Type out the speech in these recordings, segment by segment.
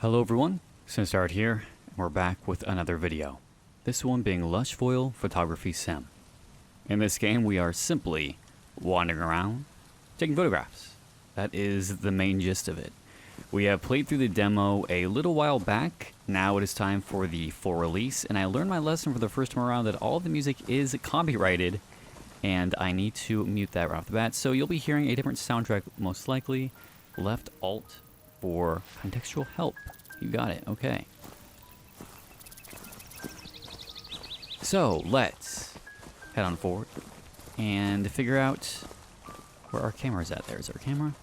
Hello everyone, SinisterHeart here, and we're back with another video. This one being Lushfoil Photography Sim. In this game we are simply wandering around, taking photographs. That is the main gist of it. We have played through the demo a little while back, now it is time for the full release, and I learned my lesson for the first time around that all of the music is copyrighted, and I need to mute that right off the bat, so you'll be hearing a different soundtrack most likely. Left Alt for contextual help. You got it, okay. So, let's head on forward and figure out where our camera is at. There's our camera.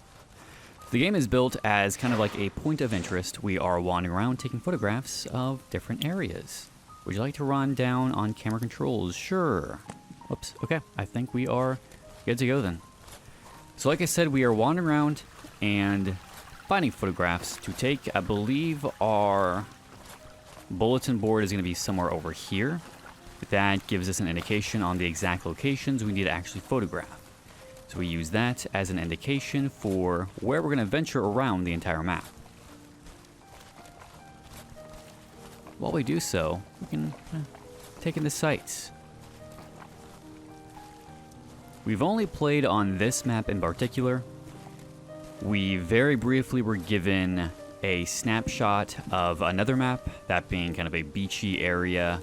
The game is built as kind of like a point of interest. We are wandering around taking photographs of different areas. Would you like to run down on camera controls? Sure. Whoops, okay. I think we are good to go then. So like I said, we are wandering around and finding photographs to take. I believe our bulletin board is going to be somewhere over here. That gives us an indication on the exact locations we need to actually photograph. So we use that as an indication for where we're going to venture around the entire map. While we do so, we can take in the sights. We've only played on this map in particular. We very briefly were given a snapshot of another map, that being kind of a beachy area,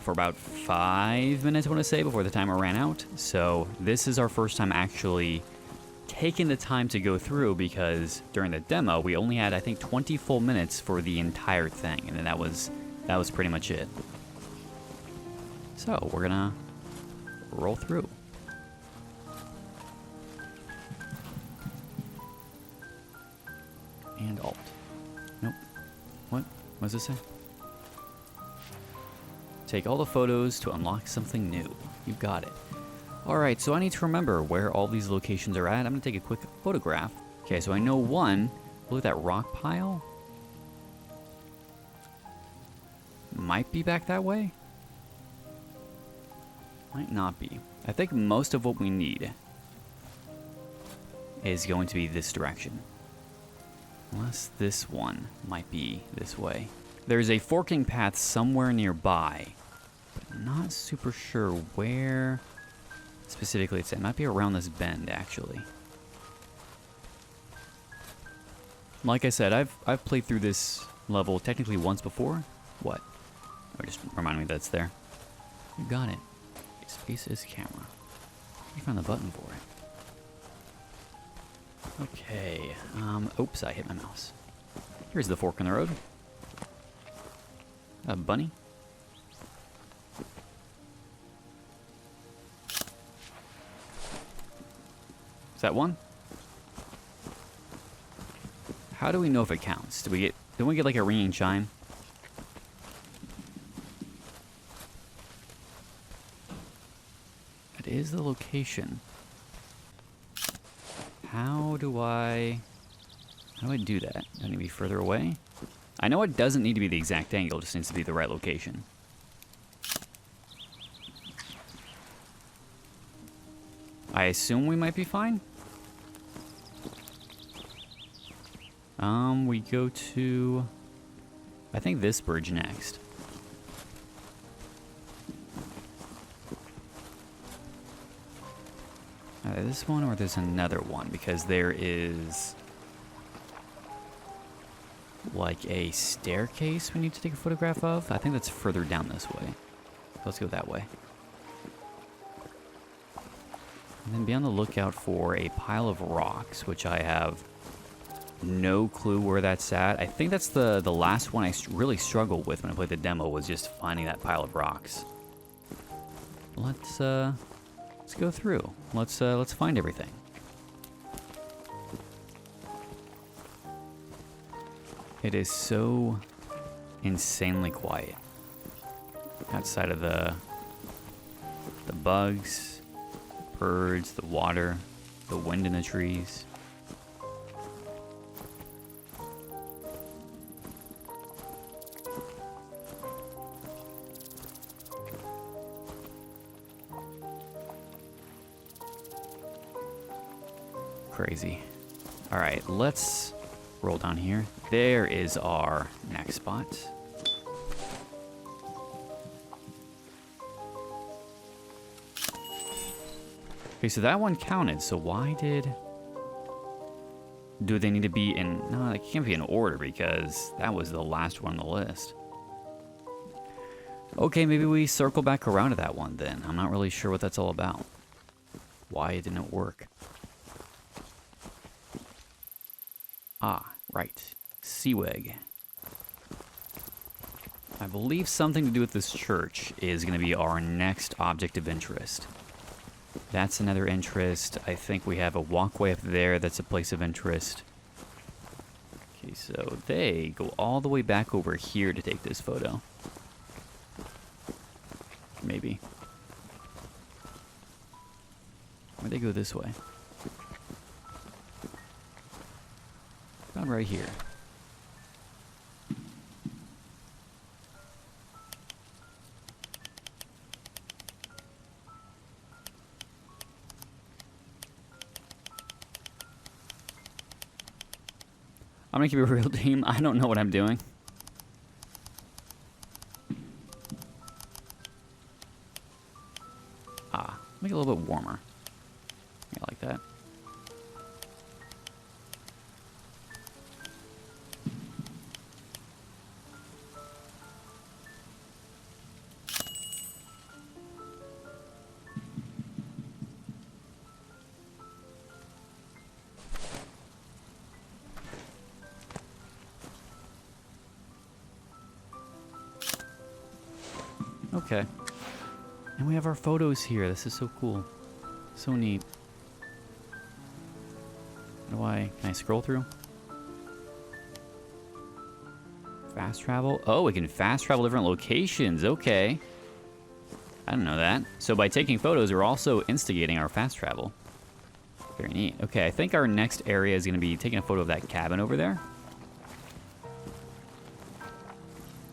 for about 5 minutes, I want to say, before the timer ran out. So this is our first time actually taking the time to go through, because during the demo we only had, I think, 20 full minutes for the entire thing, and then that was pretty much it. So we're gonna roll through. And Alt. Nope. What does this say? Take all the photos to unlock something new. You got it. Alright, so I need to remember where all these locations are at. I'm going to take a quick photograph. Okay, so I know one. Look at that rock pile. Might be back that way. Might not be. I think most of what we need is going to be this direction. Unless this one might be this way. There's a forking path somewhere nearby, but I'm not super sure where specifically it's at. It might be around this bend, actually. Like I said, I've played through this level technically once before. What? Oh, just remind me that it's there. You got it. Space is camera. You found the button for it. Okay, oops, I hit my mouse. Here's the fork in the road. A bunny. Is that one? How do we know if it counts? Don't we get like a ringing chime? That is the location. How do I do that? Do I need to be further away? I know it doesn't need to be the exact angle, it just needs to be the right location. I assume we might be fine. We go to, I think, this bridge next. This one, or there's another one, because there is like a staircase we need to take a photograph of. I think that's further down this way. Let's go that way. And then be on the lookout for a pile of rocks, which I have no clue where that's at. I think that's the last one I really struggled with when I played the demo, was just finding that pile of rocks. Let's go through. Let's find everything. It is so insanely quiet. Outside of the bugs, birds, the water, the wind in the trees. Crazy. All right, let's Roll down here. There is our next spot. Okay, so that one counted. So why did... Do they need to be in... No, they can't be in order because that was the last one on the list. Okay, maybe we circle back around to that one then. I'm not really sure what that's all about. Why it didn't work. Ah, right. Seaweg. I believe something to do with this church is going to be our next object of interest. That's another interest. I think we have a walkway up there that's a place of interest. Okay, so they go all the way back over here to take this photo. Maybe. Or they go this way. About right here. I'm gonna keep it real, team. I don't know what I'm doing. Ah, make it a little bit warmer. Yeah, like that. Okay. And we have our photos here. This is so cool. So neat. Can I scroll through? Fast travel? Oh, we can fast travel different locations. Okay. I didn't know that. So by taking photos, we're also instigating our fast travel. Very neat. Okay, I think our next area is going to be taking a photo of that cabin over there.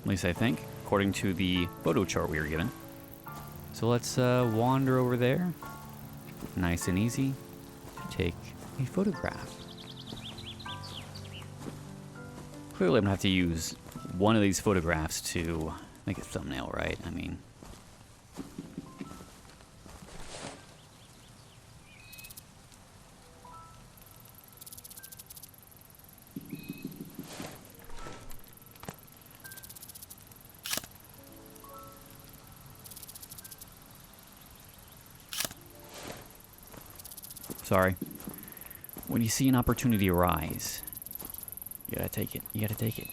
At least I think, according to the photo chart we were given. So let's wander over there. Nice and easy to take a photograph. Clearly I'm going to have to use one of these photographs to make a thumbnail, right? I mean... Sorry. When you see an opportunity arise, you gotta take it. You gotta take it.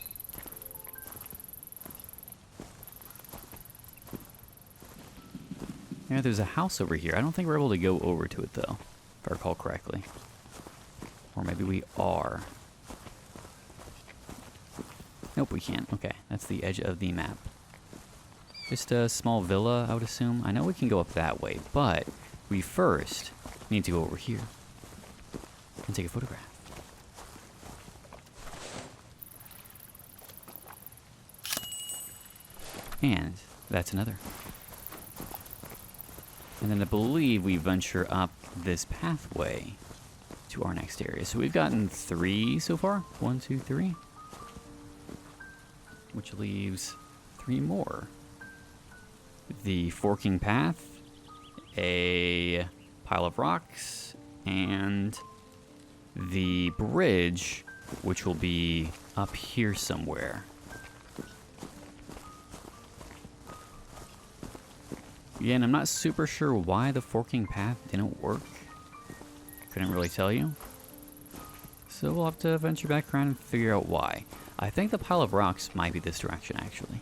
Yeah, there's a house over here. I don't think we're able to go over to it, though, if I recall correctly. Or maybe we are. Nope, we can't. Okay, that's the edge of the map. Just a small villa, I would assume. I know we can go up that way, but we first need to go over here and take a photograph. And that's another. And then I believe we venture up this pathway to our next area. So we've gotten 3 so far. 1, 2, 3. Which leaves 3 more. The forking path, a pile of rocks, and the bridge, which will be up here somewhere. Again, I'm not super sure why the forking path didn't work. Couldn't really tell you. So we'll have to venture back around and figure out why. I think the pile of rocks might be this direction, actually.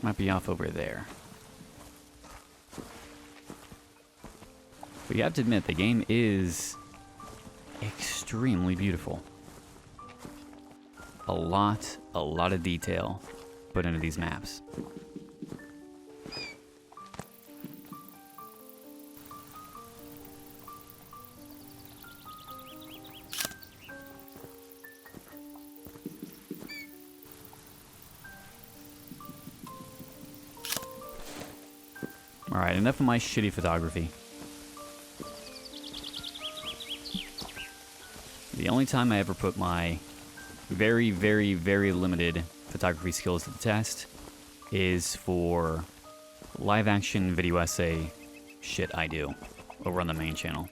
Might be off over there. But you have to admit, the game is extremely beautiful. A lot of detail put into these maps. Alright, enough of my shitty photography. The only time I ever put my very, very, very limited photography skills to the test is for live action video essay shit I do over on the main channel,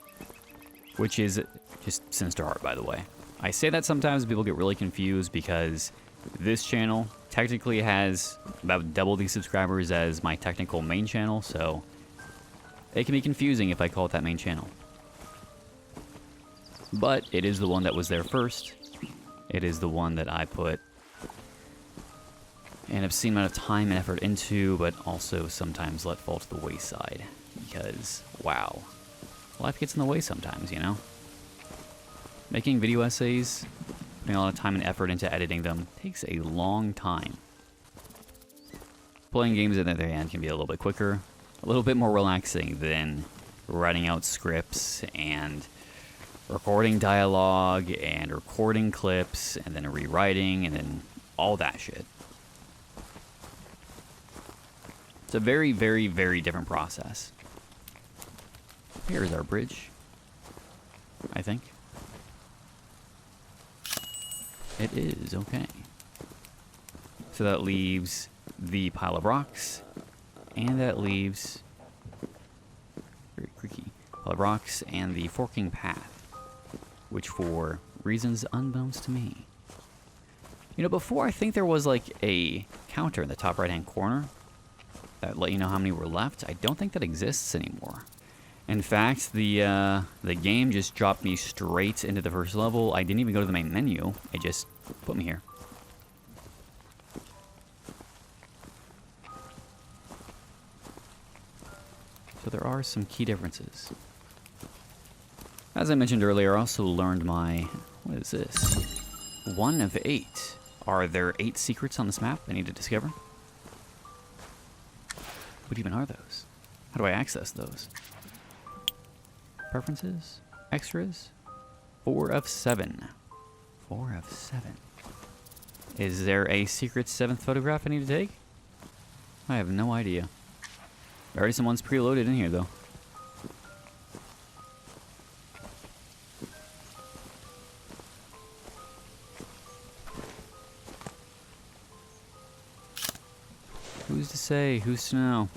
which is just SinisterHeart, by the way. I say that sometimes people get really confused because this channel technically has about double the subscribers as my technical main channel, so it can be confusing if I call it that main channel. But it is the one that was there first. It is the one that I put an obscene amount of time and effort into, but also sometimes let fall to the wayside. Because, wow, life gets in the way sometimes, you know? Making video essays, putting a lot of time and effort into editing them, takes a long time. Playing games at the other hand can be a little bit quicker, a little bit more relaxing than writing out scripts and recording dialogue and recording clips and then rewriting and then all that shit. It's a very, very, very different process. Here's our bridge, I think. It is, okay. So that leaves the pile of rocks, and that leaves, very creaky, pile of rocks and the forking path, which for reasons unbeknownst to me. You know, before I think there was like a counter in the top right-hand corner that let you know how many were left. I don't think that exists anymore. In fact, the game just dropped me straight into the first level. I didn't even go to the main menu. It just put me here. So there are some key differences. As I mentioned earlier, I also learned my... What is this? 1 of 8. Are there 8 secrets on this map I need to discover? What even are those? How do I access those? Preferences? Extras? 4 of 7. 4 of 7. Is there a secret 7th photograph I need to take? I have no idea. Already someone's preloaded in here, though. Who's to say? Who's to know?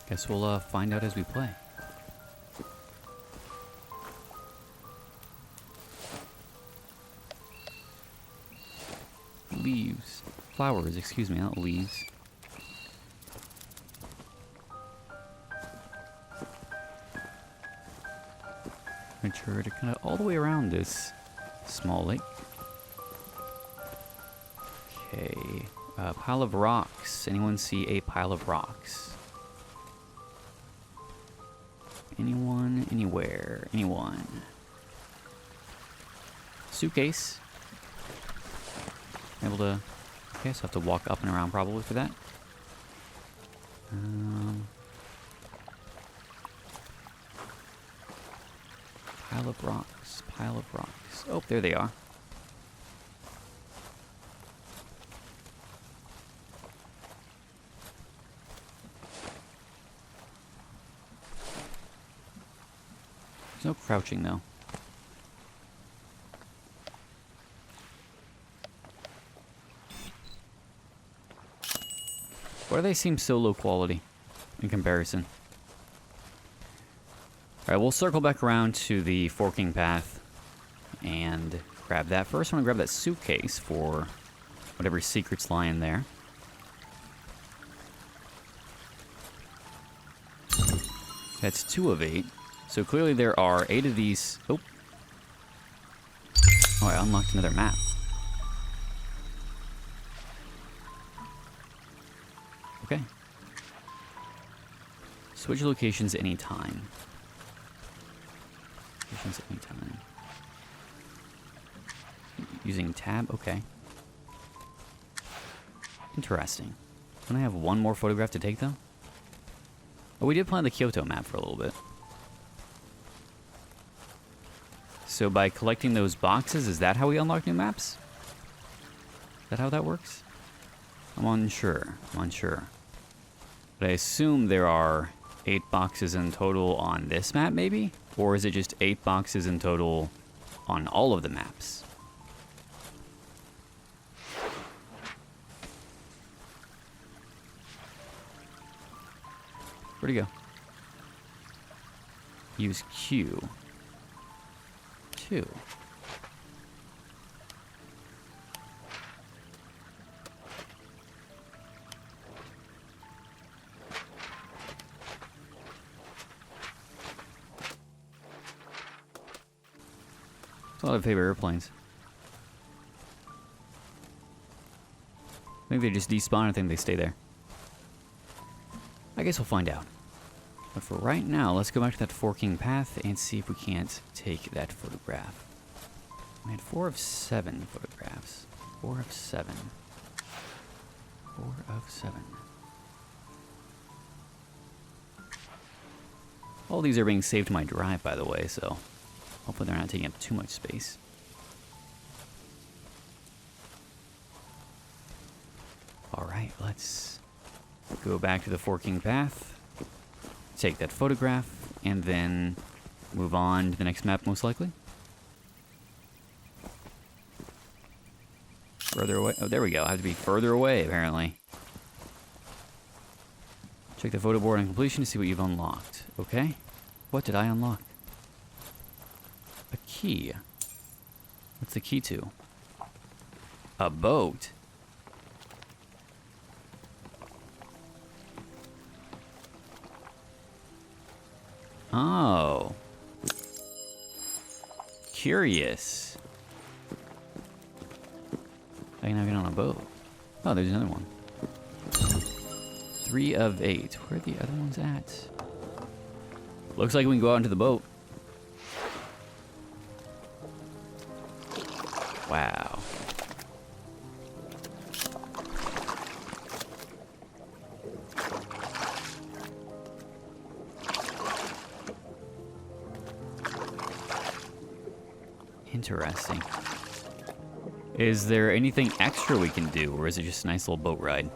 Guess we'll find out as we play. Leaves. Flowers, excuse me, not leaves. Make sure to kind of all the way around this small lake. Okay, a pile of rocks. Anyone see a pile of rocks? Anyone, anywhere, anyone? Suitcase. Able to... Okay, so I have to walk up and around probably for that. Pile of rocks, pile of rocks. Oh, there they are. There's no crouching, though. Why do they seem so low quality in comparison? Alright, we'll circle back around to the forking path and grab that. First, I want to grab that suitcase for whatever secrets lie in there. That's 2 of 8. So clearly there are 8 of these. Oh, I unlocked another map. Okay. Switch locations anytime. Locations anytime. Using tab, okay. Interesting. Don't I have one more photograph to take though? Oh, we did play on the Kyoto map for a little bit. So by collecting those boxes, is that how we unlock new maps? Is that how that works? I'm unsure. But I assume there are 8 boxes in total on this map, maybe? Or is it just 8 boxes in total on all of the maps? Where'd he go? Use Q. 2. A lot of favorite airplanes. I think they just despawn. I think they stay there. I guess we'll find out. But for right now, let's go back to that forking path and see if we can't take that photograph. I had 4 of 7 photographs. 4 of 7. 4 of 7. All these are being saved to my drive, by the way, so hopefully they're not taking up too much space. Alright, let's go back to the forking path, take that photograph, and then move on to the next map, most likely. Further away. Oh, there we go. I have to be further away, apparently. Check the photo board on completion to see what you've unlocked. Okay. What did I unlock? A key. What's the key to? A boat. Oh. Curious. I can now get on a boat. Oh, there's another one. 3 of 8. Where are the other ones at? Looks like we can go out into the boat. Wow. Interesting. Is there anything extra we can do, or is it just a nice little boat ride?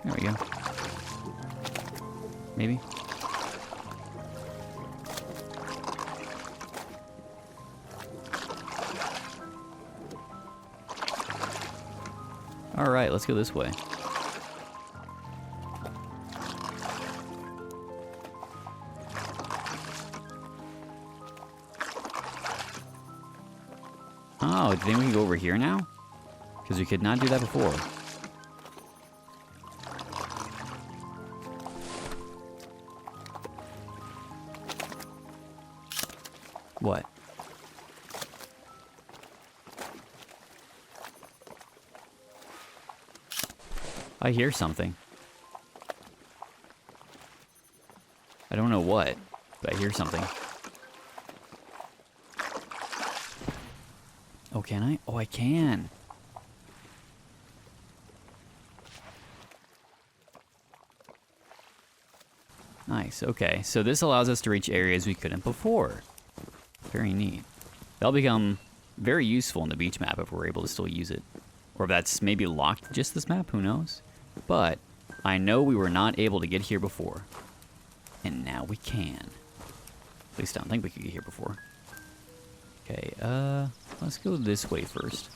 There we go. Maybe. All right, let's go this way. Oh, do you think we can go over here now? Because we could not do that before. What? I hear something. I don't know what, but I hear something. Oh, can I? Oh, I can. Nice, okay. So this allows us to reach areas we couldn't before. Very neat. That'll become very useful in the beach map if we're able to still use it. Or if that's maybe locked to just this map, who knows? But I know we were not able to get here before. And now we can. At least I don't think we could get here before. Okay, let's go this way first.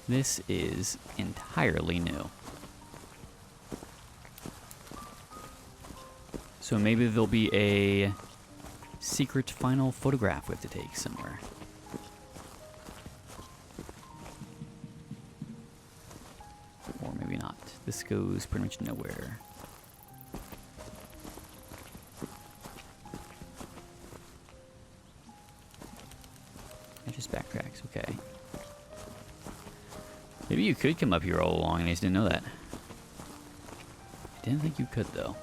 This is entirely new. So maybe there'll be a secret final photograph we have to take somewhere. Or maybe not. This goes pretty much nowhere. Maybe you could come up here all along and I just didn't know that. I didn't think you could, though.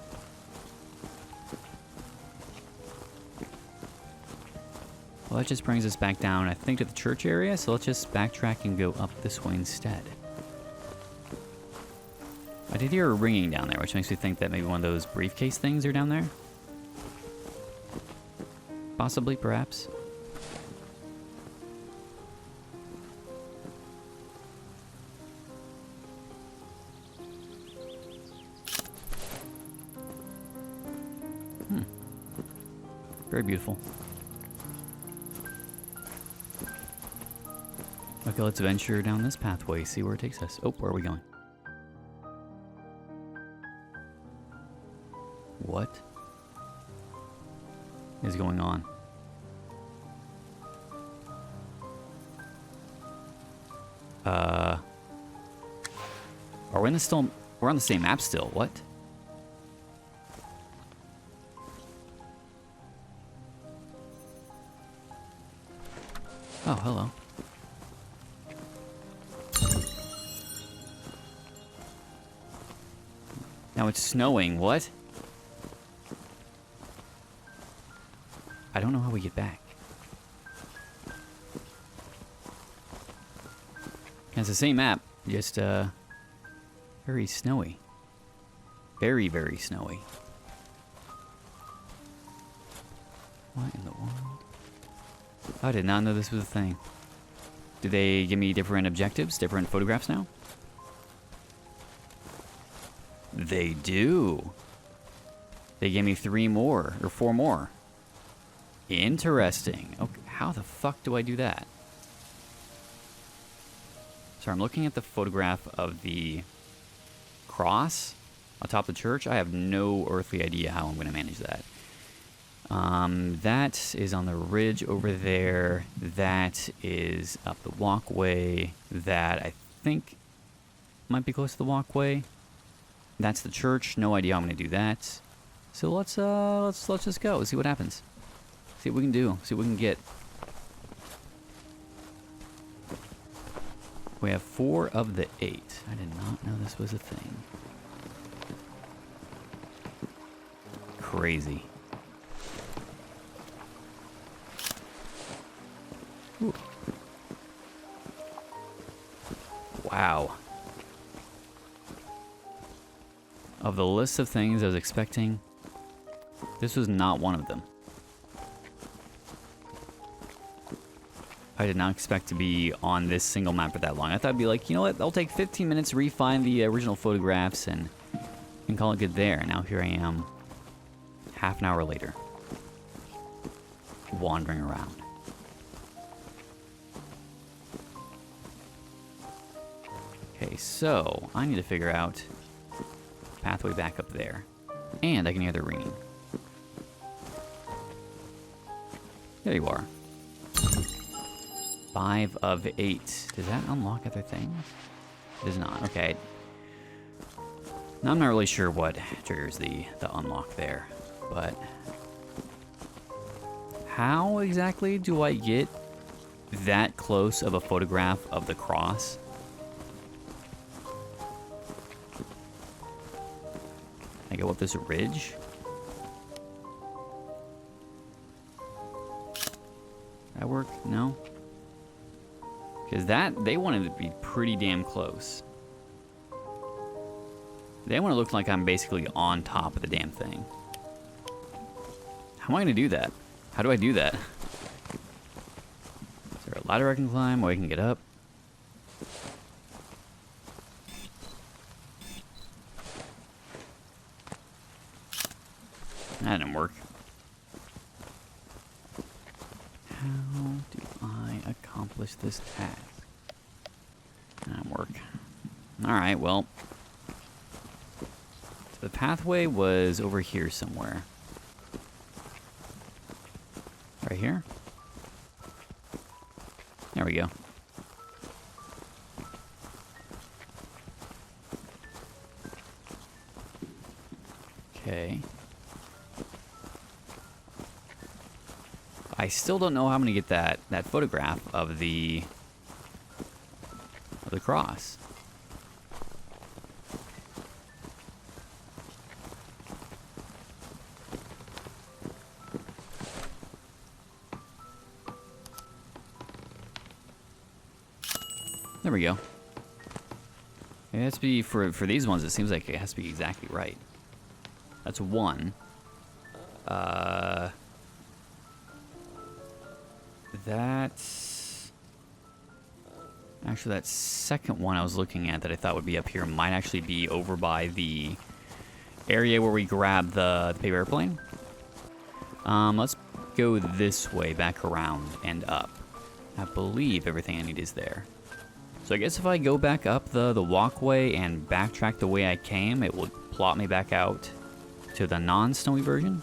Well, that just brings us back down, I think, to the church area, so let's just backtrack and go up this way instead. I did hear a ringing down there, which makes me think that maybe one of those briefcase things are down there. Possibly, perhaps. Very beautiful. Okay, let's venture down this pathway, see where it takes us. Oh, where are we going? What is going on? Are we in the still? We're on the same map still. What? Oh, hello. Now it's snowing. What? I don't know how we get back. It's the same map, just very snowy. Very, very snowy. What in the world? I did not know this was a thing. Do they give me different objectives, different photographs now? They do. They gave me 3 more, or 4 more. Interesting. Okay, how the fuck do I do that? So I'm looking at the photograph of the cross on top of the church. I have no earthly idea how I'm going to manage that. That is on the ridge over there. That is up the walkway. That I think might be close to the walkway. That's the church. No idea how I'm going to do that. So let's just go. See what happens. See what we can do. See what we can get. We have 4 of the 8. I did not know this was a thing. Crazy. Ooh. Wow. Of the list of things I was expecting, this was not one of them. I did not expect to be on this single map for that long. I thought I'd be like, you know what, I'll take 15 minutes to refine the original photographs and call it good there. Now here I am, half an hour later, wandering around. Okay, so I need to figure out pathway back up there. And I can hear the ringing. There you are. 5 of 8. Does that unlock other things? It does not. Okay. Now I'm not really sure what triggers the unlock there, but how exactly do I get that close of a photograph of the cross? I go up this ridge. That work? No. Because they wanted to be pretty damn close. They want to look like I'm basically on top of the damn thing. How am I going to do that? How do I do that? Is there a ladder I can climb where I can get up? That didn't work. How do I accomplish this task? That didn't work. Alright, well. So the pathway was over here somewhere. Right here? There we go. Okay. I still don't know how I'm going to get that photograph of the the cross. There we go. It has to be, for these ones, it seems like it has to be exactly right. That's 1. That's... Actually, that second one I was looking at that I thought would be up here might actually be over by the area where we grabbed the paper airplane. Let's go this way, back around and up. I believe everything I need is there. So I guess if I go back up the walkway and backtrack the way I came, it will plot me back out to the non-snowy version.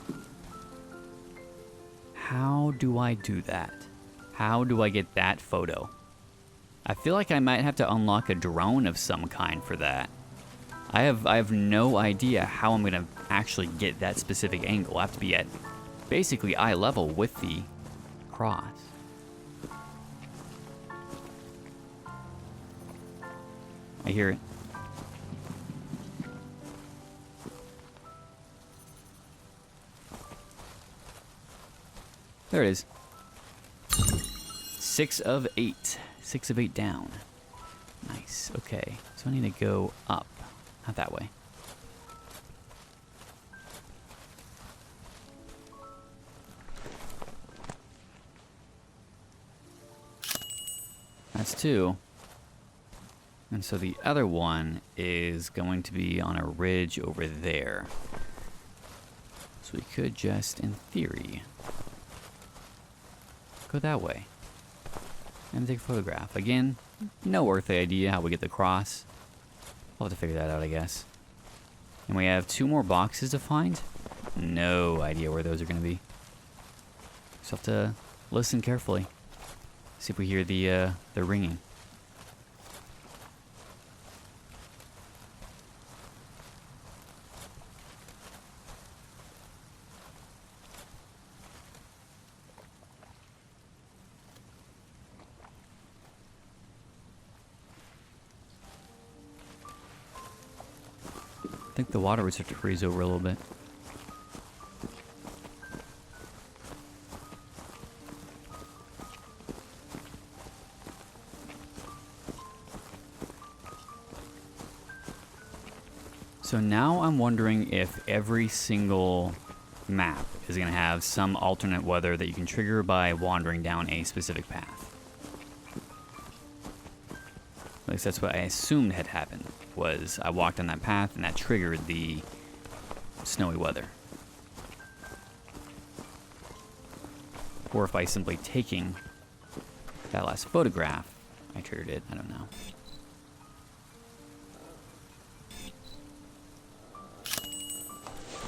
How do I do that? How do I get that photo? I feel like I might have to unlock a drone of some kind for that. I have no idea how I'm gonna actually get that specific angle. I have to be at basically eye level with the cross. I hear it. There it is. 6 of 8. 6 of 8 down. Nice. Okay. So I need to go up. Not that way. That's 2. And so the other one is going to be on a ridge over there. So we could just, in theory, go that way. And take a photograph. Again, no earthly idea how we get the cross. We'll have to figure that out, I guess. And we have 2 more boxes to find. No idea where those are going to be. So have to listen carefully. See if we hear the ringing. I think the water would start to freeze over a little bit. So now I'm wondering if every single map is going to have some alternate weather that you can trigger by wandering down a specific path. At least that's what I assumed had happened, was I walked on that path and that triggered the snowy weather. Or if by simply taking that last photograph, I triggered it, I don't know.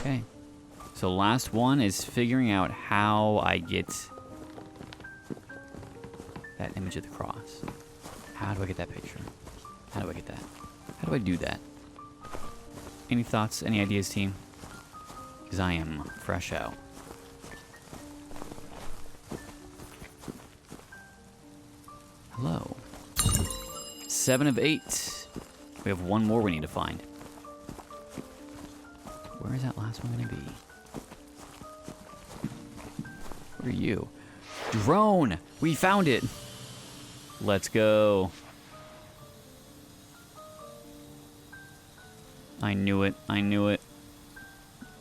Okay, so last one is figuring out how I get that image of the cross. How do I get that picture? How do I get that? How do I do that? Any thoughts, any ideas, team? Because I am fresh out. Hello. 7 of 8. We have 1 more we need to find. Where is that last one going to be? Where are you? Drone! We found it! Let's go. I knew it. I knew it.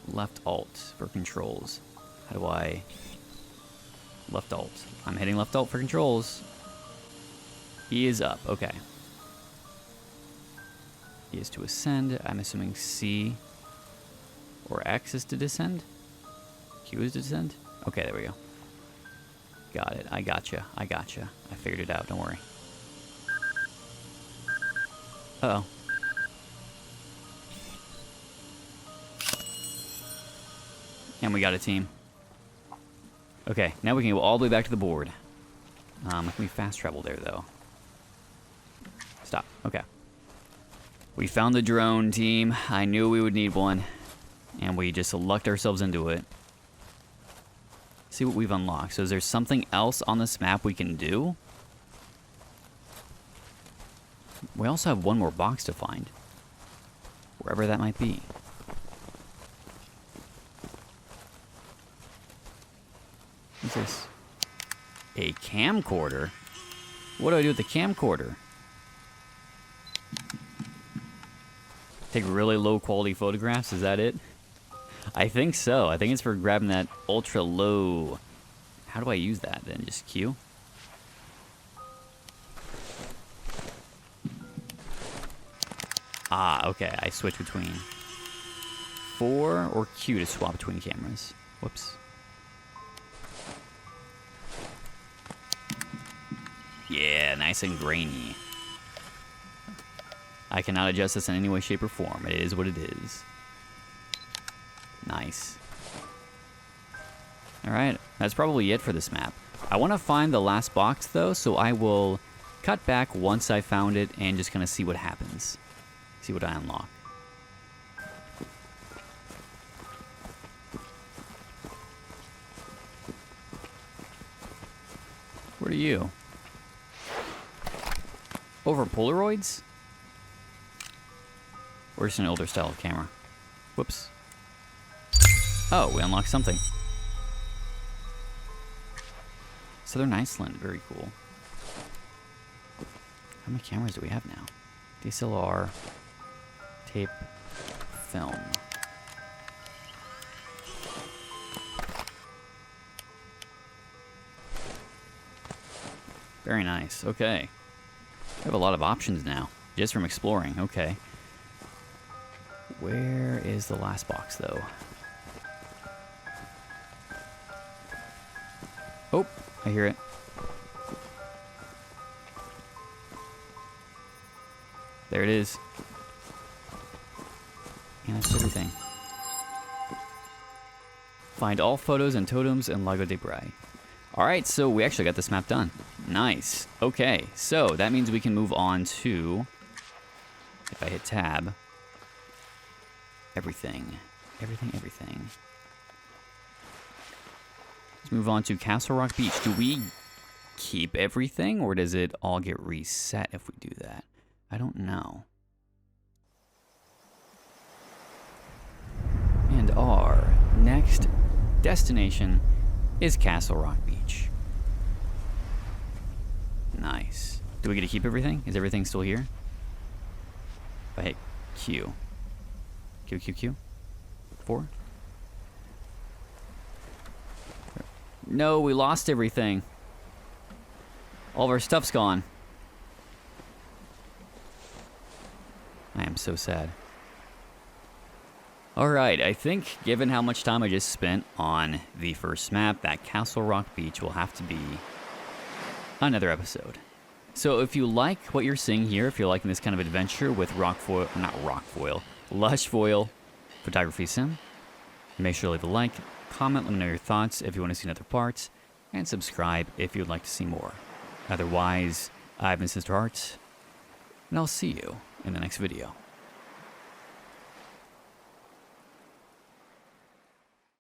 Left alt for controls. How do I... Left alt. I'm hitting left alt for controls. E is up. Okay. E is to ascend. I'm assuming C or X is to descend. Q is to descend. Okay, there we go. Got it. I gotcha. I gotcha. I figured it out. Don't worry. Uh-oh. And we got a team. Okay, now we can go all the way back to the board. Can we fast travel there, though? Stop. Okay. We found the drone, team. I knew we would need one. And we just lucked ourselves into it. See what we've unlocked. So is there something else on this map we can do? We also have one more box to find. Wherever that might be. What's this? A camcorder? What do I do with the camcorder? Take really low quality photographs, is that it? I think so. I think it's for grabbing that ultra low. How do I use that then? Just Q? Ah, okay. I switch between 4 or Q to swap between cameras. Whoops. Yeah, nice and grainy. I cannot adjust this in any way, shape, or form. It is what it is. Nice. Alright, that's probably it for this map. I want to find the last box, though, so I will cut back once I found it and just kind of see what happens. See what I unlock. What are you? Over Polaroids? Or just an older style of camera? Whoops. Oh, we unlocked something. Southern Iceland, very cool. How many cameras do we have now? DSLR, tape, film. Very nice, okay. We have a lot of options now, just from exploring, okay. Where is the last box, though? Oh, I hear it. There it is. And that's everything. Find all photos and totems in Lago de Braies. Alright, so we actually got this map done. Nice. Okay, so that means we can move on to, if I hit tab, everything. Everything. Let's move on to Castle Rock Beach. Do we keep everything, or does it all get reset if we do that? I don't know. And our next destination is Castle Rock Beach. Nice. Do we get to keep everything? Is everything still here? If I hit Q. Q. 4? No, we lost everything. All of our stuff's gone. I am so sad. Alright, I think given how much time I just spent on the first map, that Castle Rock Beach will have to be another episode. So if you like what you're seeing here, if you're liking this kind of adventure with Lushfoil photography sim, make sure to leave a like, comment, let me know your thoughts if you want to see another part, and subscribe if you would like to see more. Otherwise, I've been SinisterHeart, and I'll see you in the next video.